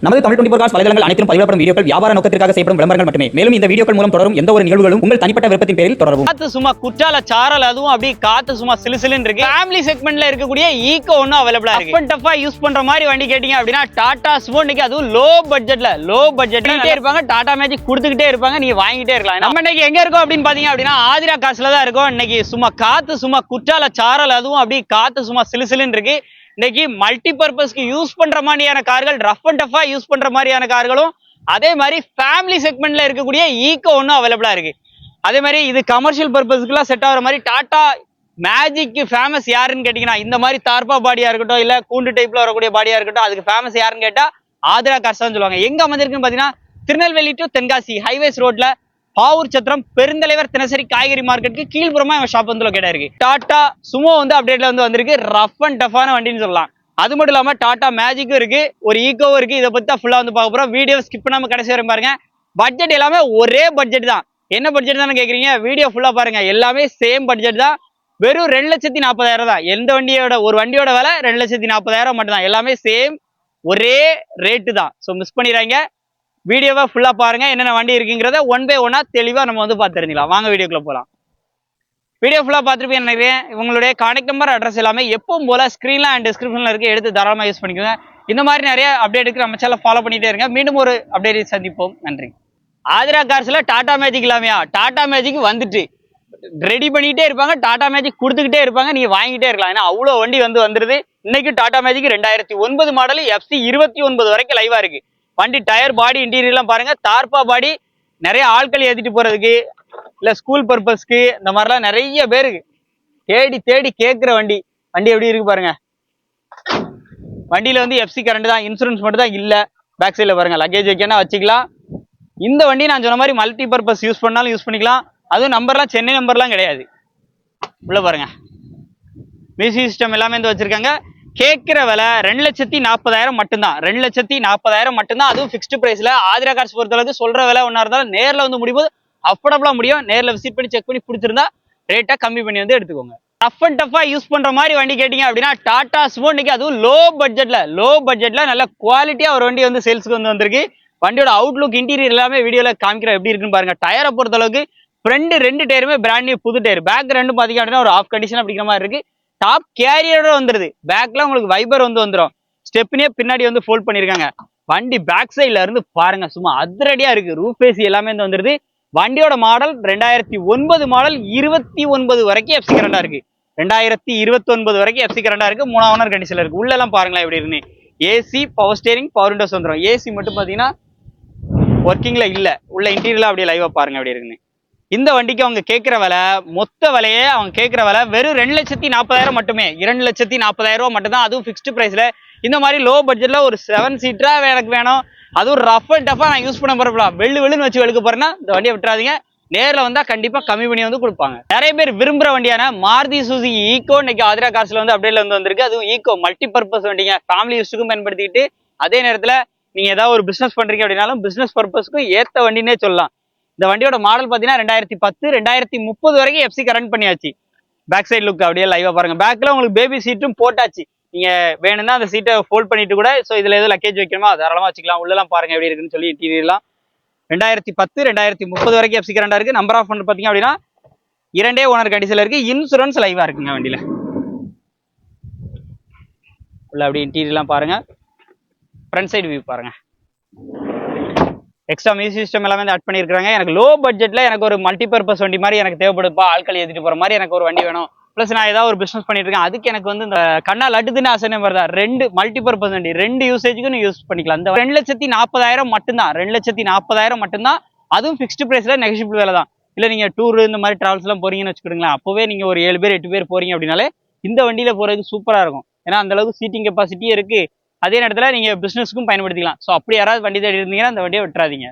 நமது தமிழ் 24 காஸ் வலைதளங்கள் அனைத்தும் பதிவிடப்படும் வீடியோக்கள் வியாபார நோக்கத்திற்காக செய்யப்படும் விளம்பரங்கள் மட்டுமே. மேலும் இந்த வீடியோக்கள் மூலம் தொடரும் எந்த ஒரு நிகழ்வுகளும் உங்கள் தனிப்பட்ட விருப்பத்தின் பேரில் தொடரவும். காத்து சும்மா குற்றால சாரல், அதுவும் அப்படியே காத்து சும்மா சிலுசிலுன்னு இருக்கு. ஃபேமிலி செக்மெண்ட்ல இருக்கக்கூடிய ஈகோ ஒன்னும் அவைலபிளா இருக்கு. அப்பன் டஃபா யூஸ் பண்ற மாதிரி வண்டி கேட்டீங்க அப்படின்னா டாடா சுமோ. இன்னைக்கு அதுவும் லோ பட்ஜெட்ல இருப்பாங்க. டாடா மேஜிக் கொடுத்துக்கிட்டே இருப்பாங்க, நீங்க வாங்கிட்டே இருக்கலாம். நம்ம இன்னைக்கு எங்க இருக்கோம் அப்படின்னு பாத்தீங்க அப்படின்னா ஆதிரா காசுல தான் இருக்கோம். இன்னைக்கு சும்மா காத்து சும்மா குற்றால சாரல், அதுவும் அப்படியே காத்து சும்மா சிலுசிலுன்னு இருக்கு. இன்னைக்கு மல்டி பர்பஸ்க்கு யூஸ் பண்ற மாதிரியான கார்கள், ரஃப் அண்ட் டஃபா யூஸ் பண்ற மாதிரியான கார்களும், அதே மாதிரி ஃபேமிலி செக்மெண்ட்ல இருக்கக்கூடிய ஈகோ ஒன்னும் அவைலபிளா இருக்கு. அதே மாதிரி இது கமர்ஷியல் பர்பஸ்க்குலாம் செட் ஆகிற மாதிரி டாடா மேஜிக் ஃபேமஸ் யாருன்னு கேட்டீங்கன்னா, இந்த மாதிரி தார்பா பாடியா இருக்கட்டும், இல்ல கூண்டு டைப்ல வரக்கூடிய பாடியா இருக்கட்டும், அதுக்கு ஃபேமஸ் யாருன்னு கேட்டா ஆதிரா கார்ஸ் தான் சொல்லுவாங்க. எங்க அமைஞ்சிருக்குன்னு பாத்தீங்கன்னா திருநெல்வேலி டு தென்காசி ஹைவேஸ் ரோட்ல பாவூர் சத்திரம் பெருந்தலைவர் தினசரி காய்கறி மார்க்கெட்டுக்கு கீழ்புறமா இவன் ஷாப் வந்து லொகேட் இருக்கு. டாடா சுமோ வந்து அப்டேட்ல வந்து வந்திருக்கு. ரஃப் அண்ட் டஃபான வண்டின்னு சொல்லலாம். அது மட்டும் இல்லாம டாடா மேஜிக்கும் இருக்கு, ஒரு ஈகோவும் இருக்கு. இதை பத்தி தான் ஃபுல்லா வந்து பார்க்க போறோம். வீடியோ ஸ்கிப் பண்ணாம கடைசி வரை பாருங்க. பட்ஜெட் எல்லாமே ஒரே பட்ஜெட் தான். என்ன பட்ஜெட் தான் கேக்குறீங்க? வீடியோ ஃபுல்லா பாருங்க. எல்லாமே சேம் பட்ஜெட் தான். வெறும் 2,40,000 தான். எந்த வண்டியோட ஒரு வண்டியோட விலை 2,40,000 மட்டும் தான். எல்லாமே சேம் ஒரே ரேட்டு தான். ஸோ மிஸ் பண்ணிடுறாங்க. வீடியோவை ஃபுல்லா பாருங்க. என்னென்ன வண்டி இருக்குங்கிறத ஒன் பை ஒன்னா தெளிவா நம்ம வந்து பார்த்து தெரிஞ்சுக்கலாம். வாங்க வீடியோக்குள்ள போகலாம். வீடியோ ஃபுல்லா பார்த்துருப்பேன் நினைக்கிறேன். உங்களுடைய கான்டாக்ட் நம்பர், அட்ரஸ் எல்லாமே எப்பவும் போல ஸ்கிரீன்ல அண்ட் டிஸ்கிரிப்ஷன்ல இருக்கு. எடுத்து தாராளமா யூஸ் பண்ணிக்கோங்க. இந்த மாதிரி நிறைய அப்டேட்டுக்கு நம்ம சேனல் ஃபாலோ பண்ணிட்டே இருங்க. மீண்டும் ஒரு அப்டேட் சந்திப்போம். நன்றி. ஆதிரா கார்ஸ்ல டாடா மேஜிக் இல்லாமையா? டாடா மேஜிக் வந்துட்டு ரெடி பண்ணிட்டே இருப்பாங்க, டாடா மேஜிக் கொடுத்துக்கிட்டே இருப்பாங்க, நீங்க வாங்கிட்டே இருக்கலாம். ஏன்னா அவ்வளோ வண்டி வந்துருது. இன்னைக்கு டாடா மேஜிக் 2009 மாடல் FC 29 வரைக்கும் லைவா இருக்கு. வண்டி டயர், பாடி, இன்டீரியர்லாம் பாருங்க. தார்பா பாடி, நிறைய ஆட்கள் ஏற்றிட்டு போறதுக்கு, இல்லை ஸ்கூல் பர்பஸ்க்கு, இந்த மாதிரிலாம் நிறைய பேருக்கு தேடி கேட்குற வண்டி எப்படி இருக்கு பாருங்க. வண்டியில வந்து FC கரண்ட் தான், இன்சூரன்ஸ் மட்டும் தான் இல்லை. பேக் சைடில் பாருங்க, லக்கேஜ் வைக்கனா வச்சுக்கலாம். இந்த வண்டி நான் சொன்ன மாதிரி மல்டி பர்பஸ் யூஸ் பண்ணாலும் யூஸ் பண்ணிக்கலாம். அதுவும் நம்பர்லாம் சென்னை நம்பர்லாம் கிடையாது. உள்ள பாருங்க, மியூசிக் சிஸ்டம் எல்லாமே வந்து வச்சிருக்காங்க. கேட்கிற விலை 2,40,000 மட்டும்தான். 2,40,000 மட்டும்தான். அதுவும் ஃபிக்ஸ்டு பிரைஸ்ல. ஆதிரா கார்ஸ் பொறுத்தளவுக்கு சொல்ற விலை ஒன்னா இருந்தாலும் நேரில் வந்து முடியும் போது அஃபோர்டபுளா முடியும். நேரில் விசிட் பண்ணி செக் பண்ணி பிடிச்சிருந்தா ரேட்டா கம்மி பண்ணி வந்து எடுத்துக்கோங்க. ரஃப் அண்ட் டஃபா யூஸ் பண்ற மாதிரி வண்டி கேட்டீங்க அப்படின்னா டாடா சுமோ. இன்னைக்கு அதுவும் லோ பட்ஜெட்ல நல்ல குவாலிட்டியா ஒரு வண்டி வந்து சேல்ஸ்க்கு வந்திருக்கு. வண்டியோட அவுட்லுக், இன்டீரியர் எல்லாமே வீடியோல காமிக்கிற எப்படி இருக்குன்னு பாருங்க. டயரை பொறுத்த அளவுக்கு ஃப்ரண்ட் 2 டயருமே பிராண்ட் நியூ புது டயர். பேக் 2 பாத்தீங்க அப்படின்னா ஒரு ஆஃப் கண்டிஷன் அப்படிங்கிற மாதிரி இருக்கு. டாப் கேரியரோட வந்துருது. பேக்ல உங்களுக்கு வைபர் வந்துரும். ஸ்டெப்னே பின்னாடி வந்து ஃபோல்ட் பண்ணிருக்காங்க. வண்டி பேக் சைட்ல இருந்து பாருங்க, சும்மா அதிரடியா இருக்கு. ரூஃப் ஏசி எல்லாமே வந்து வந்துருது. வண்டியோட மாடல் 2009 மாடல், 29 வரைக்கும் FC கரண்டா இருக்கு. 2029 வரைக்கும் FC கரண்டா இருக்கு. 3 ஓனர் கண்டிஷன்ல இருக்கு. உள்ள எல்லாம் பாருங்களேன் எப்படி இருக்கு. AC, power steering, power Windows வந்துடும். ஏசி மட்டும் பாத்தீங்கன்னா ஒர்க்கிங்ல இல்ல. உள்ள இன்டீரியர்ல அப்படியே லைவா பாருங்க எப்படி இருக்குன்னு. இந்த வண்டிக்கு அவங்க கேட்கிற விலை, மொத்த விலையே அவங்க கேட்கிற விலை வெறும் 2,40,000 மட்டுமே. 2,40,000 மட்டும்தான். அதுவும் ஃபிக்ஸ்டு பிரைஸ்ல. இந்த மாதிரி லோ பட்ஜெட்ல ஒரு 7 சீட்டரா எனக்கு வேணும், அதுவும் ரஃப் அண்ட் டஃபா நான் யூஸ் பண்ண போறப்பலாம் வெள்ளுன்னு வச்சு வெளுக்க போறேன்னா இந்த வண்டியை விட்டுறாதீங்க. நேரில் வந்தா கண்டிப்பா கம்மி பண்ணி வந்து கொடுப்பாங்க. நிறைய பேர் விரும்புற வண்டியான மாருதி சுசுகி ஈகோ இன்னைக்கு ஆதிரா கார்ஸ்ல வந்து அப்டேட்ல வந்து வந்திருக்கு. அதுவும் ஈகோ மல்டி பர்பஸ் வண்டிங்க. ஃபேமிலி யூஸுக்கும் பயன்படுத்திட்டு, அதே நேரத்துல நீங்க ஏதாவது ஒரு பிசினஸ் பண்றீங்க அப்படின்னாலும் பிசினஸ் பர்பஸ்க்கும் ஏத்த வண்டினே சொல்லலாம். இந்த வண்டியோட மாடல் பாத்தீங்கன்னா 2010, 2030 வரைக்கும் FC கரண்ட் பண்ணியாச்சு. பேக் சைடு லுக் அப்படியே லைவா பாருங்க. பேக்ல உங்களுக்கு பேபி சீட்டும் போட்டாச்சு. நீங்க வேணும்னா அந்த சீட்டை ஃபோல்ட் பண்ணிட்டு கூட, ஸோ இதுல எதுவும் லக்கேஜ் வைக்கணுமா தாராளமா வச்சுக்கலாம். உள்ளெல்லாம் பாருங்க எப்படி இருக்குன்னு சொல்லி. இன்டீரியர்லாம் 2010, 2030 வரைக்கும் FC கரண்டா இருக்கு. நம்பர் ஆஃப் பாத்தீங்க அப்படின்னா 2 ஓனர் கண்டிஷன்ல இருக்கு. இன்சூரன்ஸ் லைவா இருக்குங்க வண்டியில. உள்ள அப்படி இன்டீரியர்லாம் பாருங்க. ஃப்ரண்ட் சைடு வியூ பாருங்க. எக்ஸ்ட்ரா மியூசிக் சிஸ்டம் எல்லாமே ஆட் பண்ணியிருக்காங்க. எனக்கு லோ பட்ஜெட்ல எனக்கு ஒரு மல்டி பர்பஸ் வண்டி மாதிரி எனக்கு தேவைப்படுப்பா. ஆட்கள் ஏற்றிட்டு போற மாதிரி எனக்கு ஒரு வண்டி வேணும். பிளஸ் நான் ஏதாவது ஒரு பிசினஸ் பண்ணிட்டு இருக்கேன், அதுக்கு எனக்கு வந்து இந்த கண்ணா லட்டுதுன்னு ஆசை வருதா. 2 மல்டி பர்பஸ் வண்டி, 2 யூசேஜுக்கு நீ யூஸ் பண்ணிக்கலாம். இந்த 2,40,000 மட்டும்தான். 2,40,000 மட்டும்தான். அதுவும் ஃபிக்ஸ்டு பிரைஸ்ல நெகஷியபிள் வேலை தான். இல்ல நீங்க டூர் இந்த மாதிரி டிராவல்ஸ் எல்லாம் போறீங்கன்னு வச்சுக்கிடுங்களேன், அப்பவே நீங்க ஒரு 7 பேர் 8 பேர் போறீங்க அப்படின்னாலே இந்த வண்டியில போறதுக்கு சூப்பரா இருக்கும். ஏன்னா அந்த அளவுக்கு சீட்டிங் கெப்பாசிட்டியும் இருக்கு. அதே நேரத்துல நீங்க பிசினஸ்க்கும் பயன்படுத்திக்கலாம். ஸோ அப்படி யாராவது வண்டி தேடி இருந்தீங்கன்னா அந்த வண்டியை விட்டுறாதீங்க.